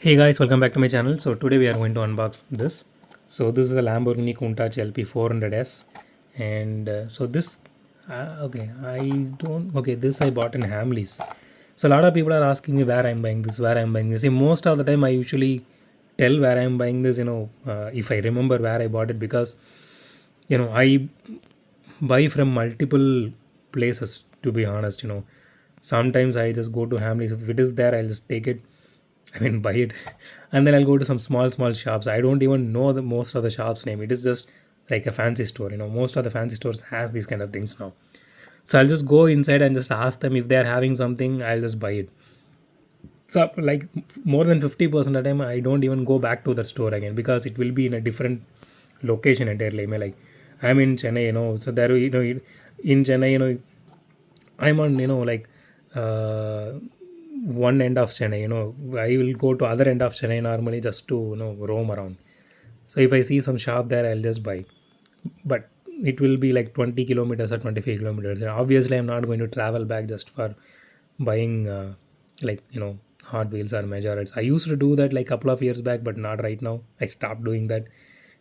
Hey guys, welcome back to my channel. So today we are going to unbox this. So this is a Lamborghini Countach LP400S, and this I bought in Hamleys. So a lot of people are asking me where I'm buying this, where I'm buying this. See, most of the time I usually tell where I'm buying this. If I remember where I bought it, because I buy from multiple places. To be honest, sometimes I just go to Hamleys. If it is there, I'll just take it, buy it, and then I'll go to some small shops. I don't even know the most of the shops name. It is just like a fancy store. Most of the fancy stores has these kind of things now. So I'll just go inside and just ask them if they are having something. I'll just buy it. So like more than 50% of the time, I don't even go back to that store again because it will be in a different location entirely. Like I'm in Chennai, so there in Chennai, I'm on uh, one end of Chennai. I will go to other end of Chennai normally just to roam around. So if I see some shop there, I'll just buy. But it will be like 20 kilometers or 25 kilometers. And obviously, I'm not going to travel back just for buying Hot Wheels or Majorettes. I used to do that like couple of years back, but not right now. I stopped doing that.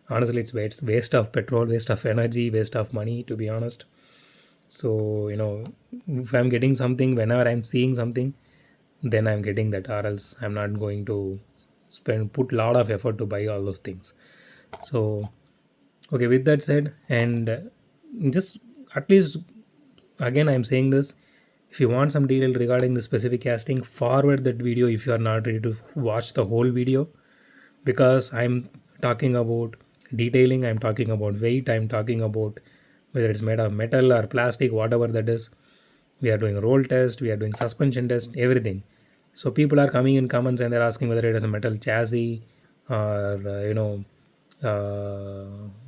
Honestly, it's waste of petrol, waste of energy, waste of money. To be honest, so if I'm getting something, whenever I'm seeing something, then I'm getting that, or else I'm not going to put a lot of effort to buy all those things. So okay, with that said, and just at least again I'm saying this, if you want some detail regarding the specific casting, forward that video if you are not ready to watch the whole video, because I'm talking about detailing, I'm talking about weight, I'm talking about whether it's made of metal or plastic, whatever that is. We are doing roll test, we are doing suspension test, everything. So people are coming in comments and they're asking whether it is a metal chassis or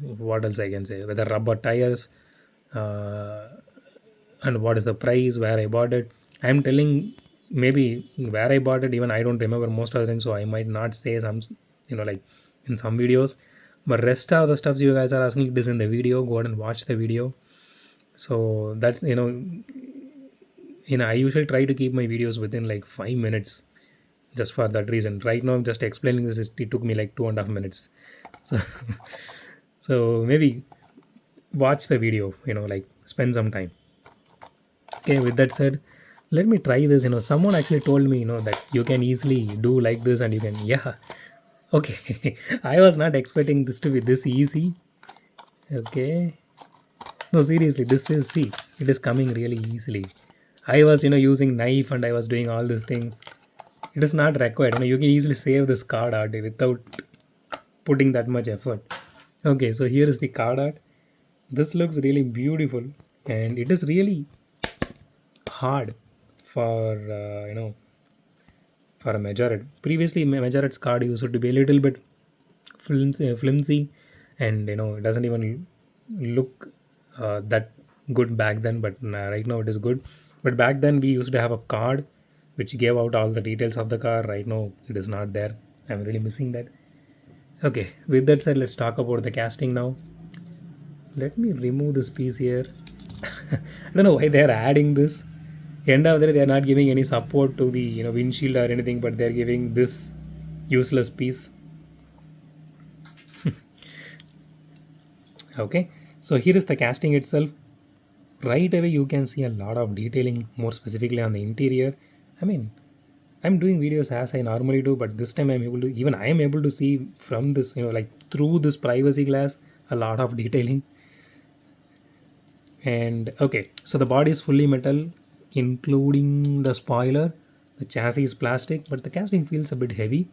what else I can say, whether rubber tires, uh, and what is the price, where I bought it. I'm telling maybe where I bought it, even I don't remember most of the time, so I might not say some, like in some videos. But rest of the stuffs you guys are asking, it is in the video. Go ahead and watch the video. So that's I usually try to keep my videos within like 5 minutes, just for that reason. Right now, just explaining this, it took me like 2.5 minutes. So, so maybe watch the video. Like spend some time. Okay. With that said, let me try this. Someone actually told me, that you can easily do like this, and you can, yeah. Okay. I was not expecting this to be this easy. Okay. No, seriously, this is, see, it is coming really easily. I was, using knife and I was doing all these things. It is not required. You can easily save this card art without putting that much effort. Okay, so here is the card art. This looks really beautiful, and it is really hard for for a Majorette. Previously, Majorette's card used to be a little bit flimsy, and it doesn't even look that good back then. But right now it is good. But back then we used to have a card which gave out all the details of the car. Right now it is not there. I'm really missing that. Okay, with that said, let's talk about the casting now. Let me remove this piece here. I don't know why they are adding this. End of the day, they are not giving any support to the windshield or anything, but they are giving this useless piece. Okay, so here is the casting itself. Right away you can see a lot of detailing, more specifically on the interior. I mean, I'm doing videos as I normally do, but this time I am able to see from this, like through this privacy glass, a lot of detailing. And okay, so the body is fully metal, including the spoiler. The chassis is plastic, but the casting feels a bit heavy.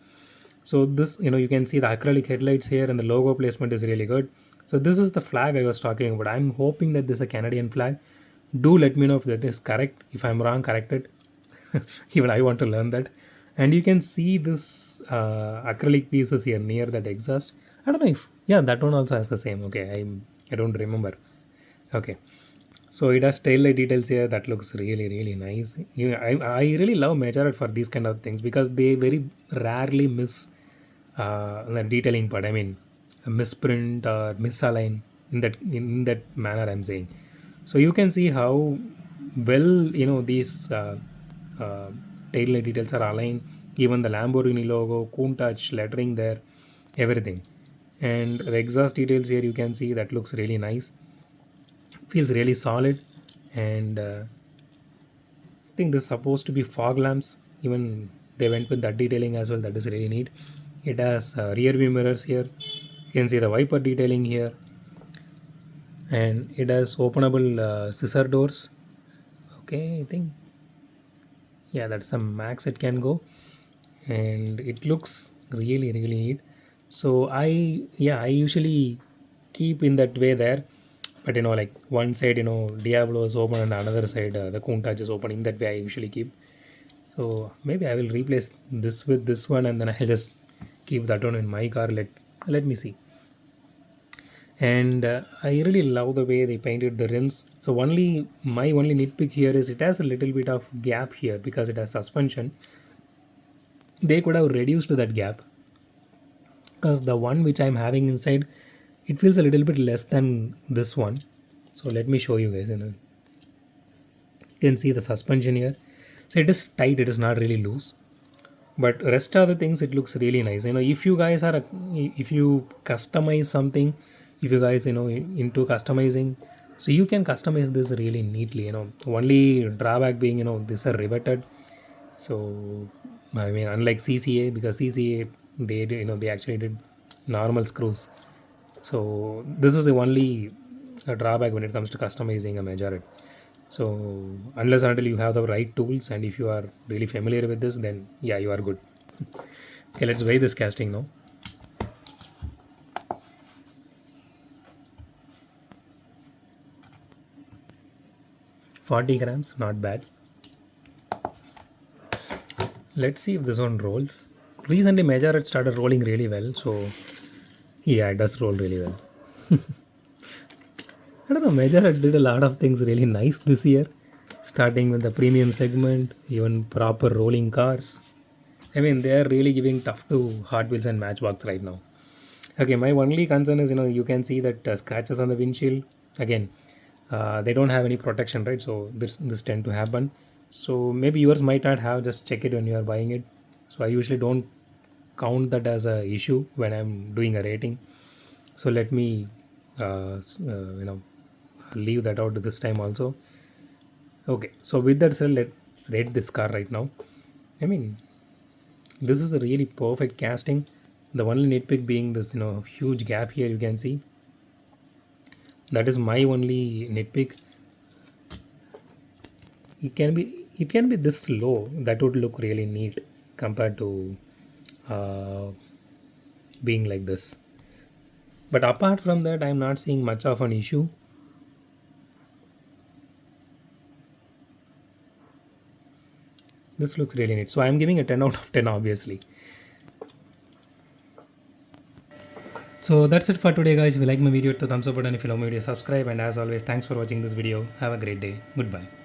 So this, you can see the acrylic headlights here, and the logo placement is really good. So this is the flag I was talking about. I'm hoping that this is a Canadian flag. Do let me know if that is correct. If I'm wrong, correct it. Even I want to learn that. And you can see this acrylic pieces here near that exhaust. I don't know if, yeah, that one also has the same. Okay, I don't remember. Okay, so it has tail light details here. That looks really nice. I really love Majorette for these kind of things, because they very rarely miss the detailing part. I mean, a misprint or misalign in that manner, I'm saying. So you can see how well these uh, tail light details are aligned. even the Lamborghini logo, Countach lettering there, everything. And the exhaust details here you can see that looks really nice, feels really solid. And I think this is supposed to be fog lamps. Even they went with that detailing as well. That is really neat. It has rear view mirrors here. You can see the wiper detailing here, and it has openable scissor doors. Okay, I think yeah, that's some max it can go, and it looks really neat. So I usually keep in that way there, but like one side Diablo is open and another side the Countach is open. In that way I usually keep. So maybe I will replace this with this one, and then I'll just keep that one in my car. Let me see. And I really love the way they painted the rims. So my only nitpick here is it has a little bit of gap here because it has suspension. They could have reduced that gap, because the one which I'm having inside, it feels a little bit less than this one. So let me show you guys. You can see the suspension here. So it is tight, it is not really loose. But rest of the things, it looks really nice. If you guys are if you customize something, if you guys into customizing, so you can customize this really neatly. Only drawback being these are riveted. So I mean, unlike CCA, because CCA they actually did normal screws. So this is the only drawback when it comes to customizing a Majorette. So unless until you have the right tools, and if you are really familiar with this, then yeah, you are good. Okay, let's weigh this casting now. 40 grams, not bad. Let's see if this one rolls. Recently Majorette started rolling really well, so yeah, it does roll really well. I don't know, Majorette did a lot of things really nice this year, starting with the premium segment, even proper rolling cars. I mean, they are really giving tough to Hot Wheels and Matchbox right now. Okay, my only concern is you can see that scratches on the windshield. Again, they don't have any protection, right? So this tend to happen. So maybe yours might not have. Just check it when you are buying it. So I usually don't count that as a issue when I'm doing a rating. So let me leave that out this time also. Okay, so with that said, let's rate this car right now. I mean, this is a really perfect casting. The only nitpick being this huge gap here, you can see. That is my only nitpick. It can be this low. That would look really neat compared to uh, being like this. But apart from that, I'm not seeing much of an issue. This looks really neat. So I'm giving a 10 out of 10, obviously. So that's it for today, guys. If you like my video, hit the thumbs up button. If you love my video, subscribe. And as always, thanks for watching this video. Have a great day. Goodbye.